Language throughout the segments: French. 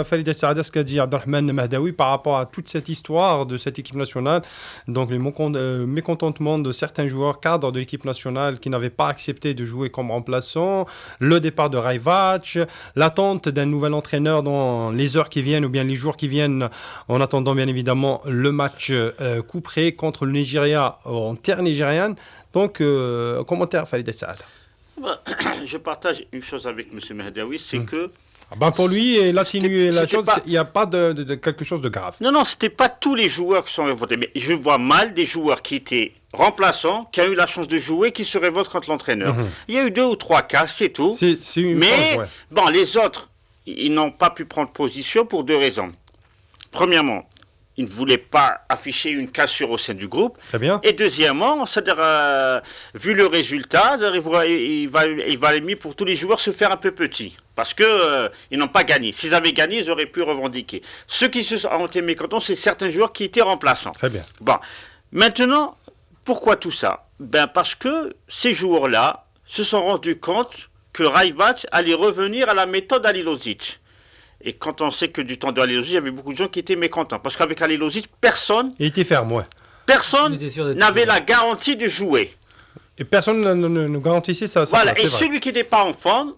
Falid Saada, ce qu'a dit Abdelrahman Mahdaoui par rapport à toute cette histoire de cette équipe nationale, donc le mécontentement de certains joueurs cadres de l'équipe nationale qui n'avaient pas accepté de jouer comme remplaçants, le départ de Raivac, l'attente d'un nouvel entraîneur dans les heures qui viennent ou bien les jours qui viennent, en attendant bien évidemment le match couperé contre le Nigeria en terre nigériane. Donc, commentaire Falid Saada. Je partage une chose avec M. Mahdaoui, c'est que pour lui, il a atténué la chose, il n'y a pas de quelque chose de grave. Non, ce n'était pas tous les joueurs qui sont révoltés. Mais je vois mal des joueurs qui étaient remplaçants, qui ont eu la chance de jouer, qui se révoltent contre l'entraîneur. Il y a eu 2 ou 3 cas, c'est tout. Mais les autres, ils n'ont pas pu prendre position pour 2 raisons. Premièrement, il ne voulait pas afficher une cassure au sein du groupe. Très bien. Et deuxièmement, c'est-à-dire, vu le résultat, il valait mieux pour tous les joueurs se faire un peu petits. Parce qu'ils n'ont pas gagné. S'ils avaient gagné, ils auraient pu revendiquer. Ceux qui ont été mécontents, c'est certains joueurs qui étaient remplaçants. Très bien. Bon, maintenant, pourquoi tout ça? Parce que ces joueurs-là se sont rendus compte que Raivac allait revenir à la méthode Alilozic. Et quand on sait que du temps de Alilozic, il y avait beaucoup de gens qui étaient mécontents. Parce qu'avec Alilozic, personne... Il était ferme, ouais. Personne n'avait la garantie de jouer. Et personne ne garantissait ça. Voilà, et celui qui n'était pas en forme,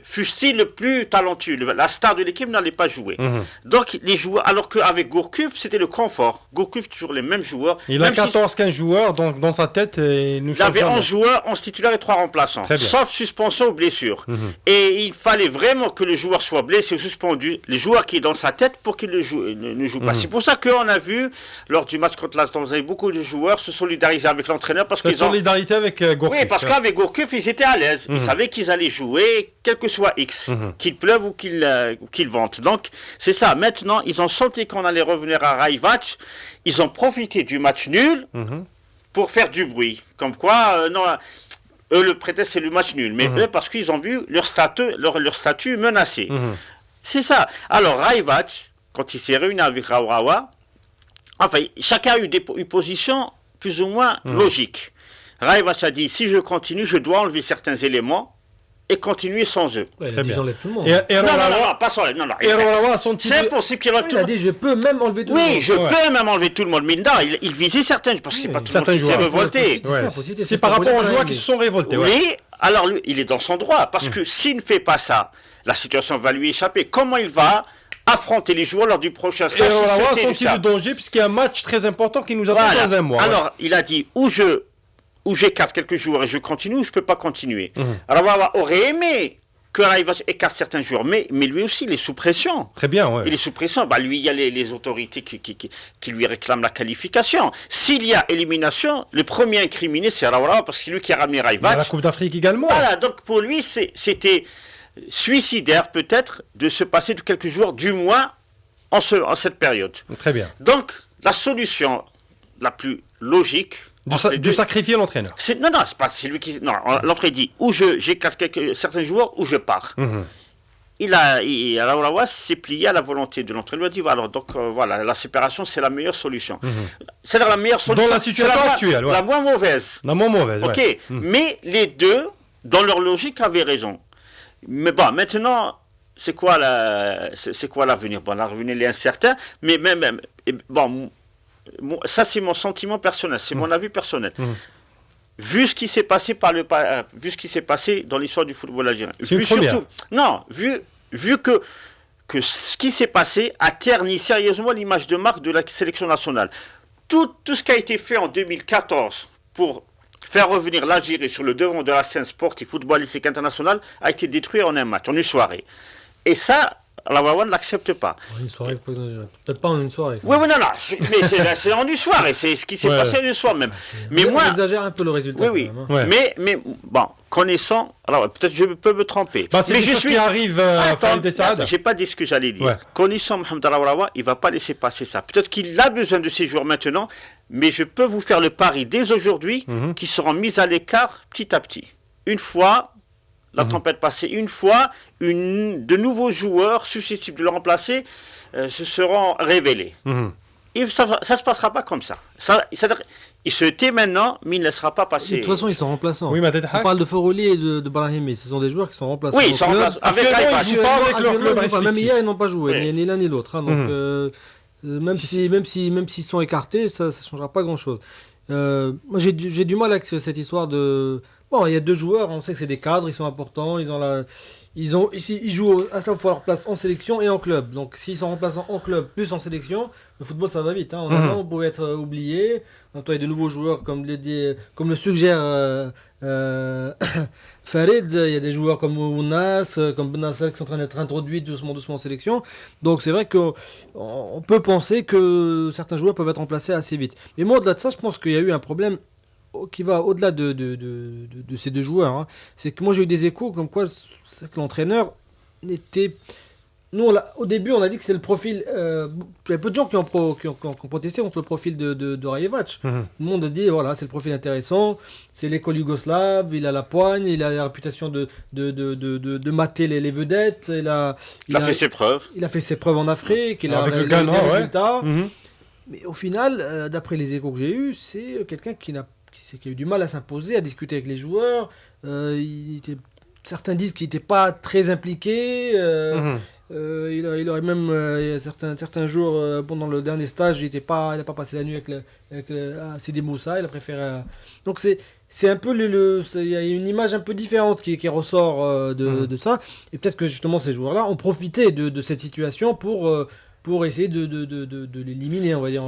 fût-il le plus talentueux, la star de l'équipe n'allait pas jouer. Donc les joueurs, alors qu'avec Gourcuff, c'était le confort. Gourcuff, toujours les mêmes joueurs. Il a 14-15 joueurs, donc dans sa tête, il avait 11 joueurs, 11 titulaires et 3 remplaçants. Sauf suspension ou blessure. Et il fallait vraiment que le joueur soit blessé ou suspendu, le joueur qui est dans sa tête, pour qu'il ne joue pas. C'est pour ça qu'on a vu, lors du match contre la Tanzanie, beaucoup de joueurs se solidariser avec l'entraîneur. Cette solidarité avec Gourcuff. Oui, parce qu'avec Gourcuff, ils étaient à l'aise. Ils savaient qu'ils allaient jouer, quel que soit X, qu'il pleuve ou qu'il vente. Donc, c'est ça. Maintenant, ils ont senti qu'on allait revenir à Raivac. Ils ont profité du match nul pour faire du bruit. Comme quoi, eux, le prétexte, c'est le match nul. Mais eux, parce qu'ils ont vu leur statut menacé. C'est ça. Alors, Raivac, quand il s'est réuni avec Raourawa, enfin, chacun a eu une position plus ou moins logique. Raivac a dit, si je continue, je dois enlever certains éléments et continuer sans eux. Ouais, il a dit j'enlève tout le monde. Pas sans eux. C'est possible qu'il enlève tout le monde. Il a dit je peux même enlever tout le monde. Oui, je peux même enlever tout le monde. Mais non, il visait certains, parce que c'est pas tout le monde qui s'est révolté. C'est par rapport aux joueurs qui se sont révoltés. Oui, alors lui, il est dans son droit, parce que s'il ne fait pas ça, la situation va lui échapper. Comment il va affronter les joueurs lors du prochain match? Et sont-ils de danger, puisqu'il y a un match très important qui nous attend dans un mois. Alors, il a dit, où j'écarte quelques joueurs et je continue, ou je ne peux pas continuer. Alors, Wawa aurait aimé que Raivac écarte certains joueurs, mais lui aussi, il est sous pression. Très bien, ouais. Il est sous pression. Lui, il y a les autorités qui lui réclament la qualification. S'il y a élimination, le premier incriminé, c'est Raourawa, parce que c'est lui qui a ramené Raivac. Il y a la Coupe d'Afrique également. Voilà, donc pour lui, c'était suicidaire, peut-être, de se passer de quelques joueurs, du moins, en cette période. Très bien. Donc, la solution la plus logique... De sacrifier l'entraîneur. Non, c'est lui qui... Non, l'entraîneur dit, ou j'écarte certains joueurs, ou je pars. Raourawa s'est plié à la volonté de l'entraîneur. Il a dit, voilà, la séparation, c'est la meilleure solution. C'est-à-dire la meilleure solution. Dans la situation actuelle, la moins mauvaise. La moins mauvaise, ok. Mais les deux, dans leur logique, avaient raison. Mais bon, maintenant... C'est quoi l'avenir? L'avenir est incertain, mais ça c'est mon sentiment personnel, c'est mon avis personnel. Vu ce qui s'est passé vu ce qui s'est passé dans l'histoire du football algérien, vu que ce qui s'est passé a terni sérieusement l'image de marque de la sélection nationale. Tout ce qui a été fait en 2014 pour faire revenir l'Algérie sur le devant de la scène sportive footballistique internationale a été détruit en un match, en une soirée. Et ça, la Wawa ne l'accepte pas. En une soirée, peut-être pas en une soirée. Oui, non, mais c'est en une soirée, c'est ce qui s'est passé en une soirée même. Mais moi, on exagère un peu le résultat. Oui. Mais bon, connaissant, alors peut-être je peux me tromper. C'est des choses qui arrivent Falid Saada. J'ai pas dit ce que j'allais dire. Ouais. Connaissant Mohamed Raourawa, il va pas laisser passer ça. Peut-être qu'il a besoin de ces joueurs maintenant, mais je peux vous faire le pari dès aujourd'hui qu'ils seront mis à l'écart petit à petit. Une fois la tempête passée, une fois, de nouveaux joueurs susceptibles de le remplacer se seront révélés. Et ça se passera pas comme ça. Il se tait maintenant, mais il ne laissera pas passer. De toute façon, ils sont remplaçants. Oui, on parle de Foroli et de Brahimi. Ce sont des joueurs qui sont remplaçants. Oui, ils sont remplaçants. Actuellement, ils jouent pas avec leur club respectif. Même hier, ils n'ont pas joué, ni l'un ni l'autre. Donc, même s'ils sont écartés, ça ne changera pas grand-chose. Moi, j'ai du mal avec cette histoire de... Bon, il y a 2 joueurs, on sait que c'est des cadres, ils sont importants, ils jouent à chaque fois leur place en sélection et en club. Donc s'ils sont remplaçants en club plus en sélection, le football ça va vite. En un an, on pouvait être oublié. Donc, il y a de nouveaux joueurs, comme le suggère Farid. Il y a des joueurs comme Ounas, comme Benassar qui sont en train d'être introduits doucement en sélection. Donc c'est vrai qu'on peut penser que certains joueurs peuvent être remplacés assez vite. Mais moi, au-delà de ça, je pense qu'il y a eu un problème qui va au-delà de ces 2 joueurs, hein. C'est que moi j'ai eu des échos comme quoi c'est que l'entraîneur n'était... Nous, au début, on a dit que c'est le profil... il y a peu de gens qui ont protesté contre le profil de Rajevac. Tout le monde a dit, voilà, c'est le profil intéressant, c'est l'école yougoslave, il a la poigne, il a la réputation de mater les vedettes, il a fait ses preuves. Il a fait ses preuves en Afrique, il a avec le Ghana, des résultats. Mais au final, d'après les échos que j'ai eus, c'est quelqu'un qui a eu du mal à s'imposer, à discuter avec les joueurs. Certains disent qu'il n'était pas très impliqué. Il aurait même, il y a certains jours, pendant le dernier stage, il n'a pas passé la nuit avec Sidi Moussa, il a préféré... Donc c'est un peu il y a une image un peu différente qui ressort de ça. Et peut-être que justement ces joueurs-là ont profité de cette situation pour essayer de l'éliminer, on va dire.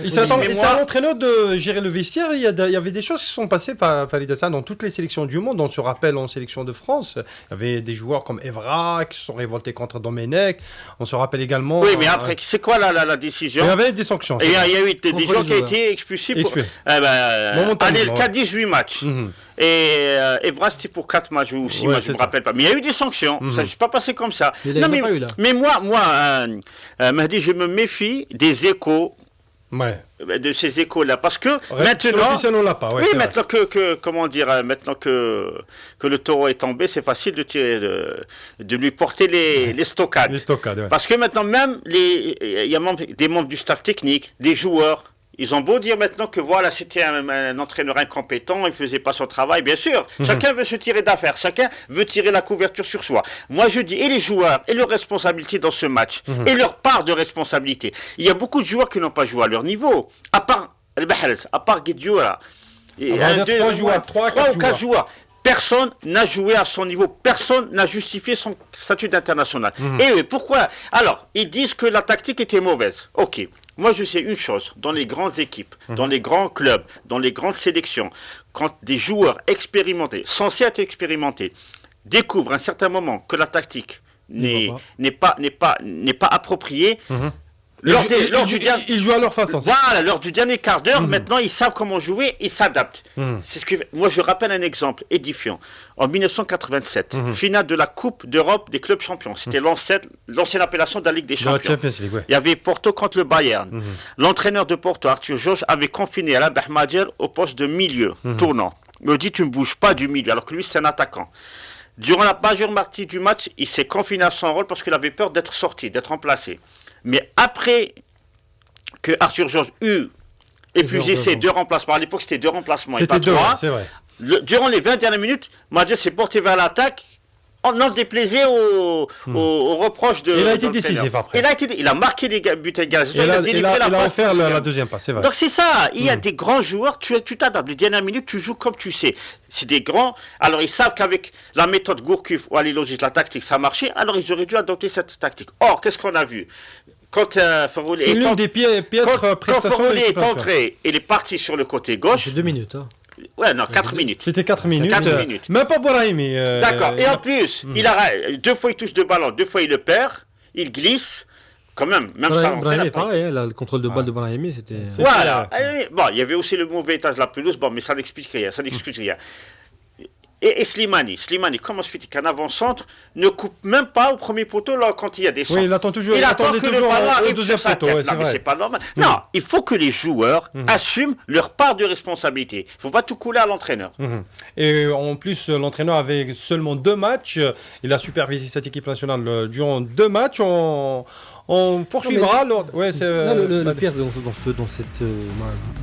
C'est à l'entraîneur de gérer le vestiaire. Il y avait des choses qui se sont passées par Farid Hassan dans toutes les sélections du monde. On se rappelle en sélection de France, il y avait des joueurs comme Evra qui se sont révoltés contre Domenech. On se rappelle également... Oui, mais après, c'est quoi la décision? Il y avait des sanctions. Il y a eu des gens qui ont été expulsés pour... Anelka, 18 matchs. Et Evra, c'était pour 4 matchs ou 6 matchs, je ne me rappelle pas. Mais il y a eu des sanctions. Ça ne s'est pas passé comme ça. Mais moi, Mahdi, je me méfie des échos. De ces échos-là, parce que maintenant, on l'a pas. Ouais, oui, maintenant maintenant que le taureau est tombé, c'est facile de lui porter les stockades. Parce que maintenant même il y a des membres du staff technique, des joueurs. Ils ont beau dire maintenant que voilà, c'était un entraîneur incompétent, il ne faisait pas son travail, bien sûr. Chacun veut se tirer d'affaire, chacun veut tirer la couverture sur soi. Moi, je dis, et les joueurs, et leur responsabilité dans ce match, et leur part de responsabilité. Il y a beaucoup de joueurs qui n'ont pas joué à leur niveau, à part Al-Bahrez, à part Guedioura. 3 ou 4 joueurs. Personne n'a joué à son niveau, personne n'a justifié son statut d'international. Et oui, pourquoi? Alors, ils disent que la tactique était mauvaise. Ok. Moi, je sais une chose, dans les grandes équipes, dans les grands clubs, dans les grandes sélections, quand des joueurs expérimentés, censés être expérimentés, découvrent à un certain moment que la tactique n'est pas appropriée, ils jouent à leur façon. Voilà, lors du dernier quart d'heure, maintenant, ils savent comment jouer, ils s'adaptent. Moi, je rappelle un exemple édifiant. En 1987, finale de la Coupe d'Europe des clubs champions. C'était l'ancienne appellation de la Ligue des Champions. Il y avait Porto contre le Bayern. L'entraîneur de Porto, Arthur Jorge, avait confiné Alain Bahmadjer au poste de milieu, tournant. Il me dit, tu ne bouges pas du milieu, alors que lui, c'est un attaquant. Durant la majeure partie du match, il s'est confiné à son rôle parce qu'il avait peur d'être sorti, d'être remplacé. Mais après que Arthur Jorge eut épuisé ses 2 remplacements, à l'époque c'était 2 remplacements et pas 3, c'est vrai. Durant les 20 dernières minutes, Madjer s'est porté vers l'attaque, en déplaisait aux reproches de... Il a été décisif après. Il a marqué les buts égalisateurs, il a offert la deuxième passe, c'est vrai. Donc c'est ça, il y a des grands joueurs, tu t'adaptes, les dernières minutes tu joues comme tu sais. C'est des grands, alors ils savent qu'avec la méthode Gourcuff ou Halilhodzic, la tactique ça marchait, alors ils auraient dû adopter cette tactique. Or, qu'est-ce qu'on a vu? Quand Foroli est entré, il est parti sur le côté gauche. C'est 2 minutes. Ouais, non, 4 minutes. C'était 4 minutes. 4 minutes. Même pas Brahimi. D'accord. Et en plus, 2 fois il touche de ballon, 2 fois il le perd, il glisse. Quand même ça. Brahimi, pareil, le contrôle de balle de Brahimi, c'était... Voilà. Bon, il y avait aussi le mauvais étage de la pelouse, bon, mais ça n'explique rien. Et Slimani, comment se fait-il qu'un avant-centre ne coupe même pas au premier poteau là, quand il y a des centres? Oui, il attend toujours, il attend que le ballon au arrive deuxième sur sa poteau. tête. Ouais, Non, mais vrai. c'est pas normal. Non, il faut que les joueurs assument leur part de responsabilité. Il ne faut pas tout couler à l'entraîneur. Et en plus, l'entraîneur avait seulement 2 matchs. Il a supervisé cette équipe nationale durant 2 matchs. On poursuivra. Le pire dans cette.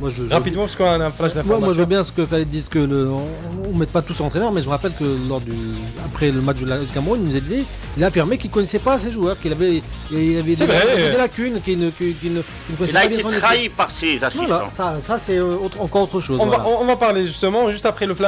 Moi, rapidement, parce qu'on a un flash d'information. Moi, je veux bien ce que fallait dire que on ne met pas tous entraîneurs, mais je me rappelle que après le match du Cameroun, il nous a dit, il a affirmé qu'il ne connaissait pas ses joueurs, qu'il avait des lacunes, qu'il ne connaissait pas. Il a été trahi par ses assistants. Voilà, ça c'est encore autre chose. On va parler justement juste après le flash.